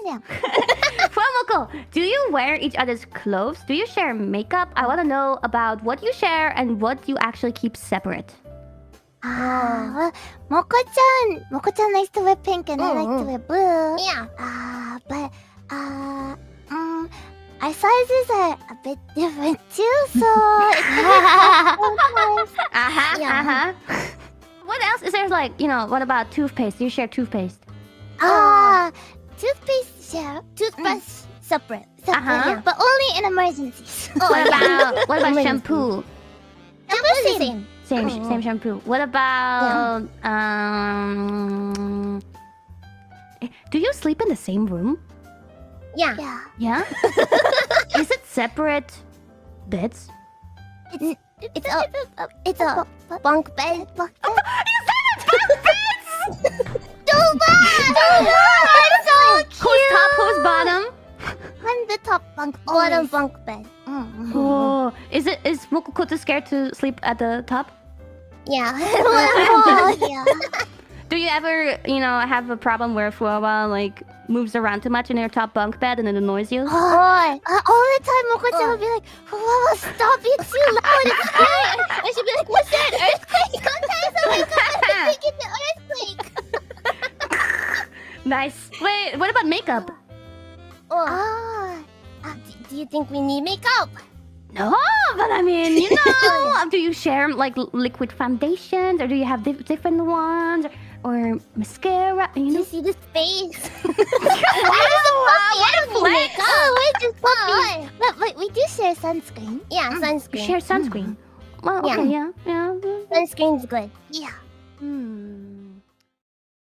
them. Fuwamoko, do you wear each other's clothes? Do you share makeup? I want to know about what you share and what you actually keep separate. Well, Moko-chan likes to wear pink and I like to wear blue. Yeah. But our sizes are a bit different too, so What else is there, like, what about toothpaste? Do you share toothpaste? Toothpaste share. Toothbrush separate. Yeah, but only in emergencies. What about shampoo? Shampoo Same shampoo. What about do you sleep in the same room? Yeah. Yeah? Is it separate beds? It's a bunk bed. Who's top, who's bottom? I'm the top bunk. Bottom bunk bed. Oh, is Mokoko too scared to sleep at the top? Yeah. Yeah. Do you ever, have a problem where Fuwa like moves around too much in your top bunk bed and it annoys you? All the time, Moko-chan will be like, "Wow, stop! It's too loud. It's scary." I should be like, what's that? Earthquake? Sometimes oh my god, I'm thinking the earthquake. Nice. Wait, what about makeup? Do you think we need makeup? No, but I mean, do you share like liquid foundations, or do you have different ones, or mascara? Do you see the space? But we do share sunscreen. Yeah, You sunscreen. share sunscreen. Well, okay, yeah. Sunscreen's good. Yeah. Hmm.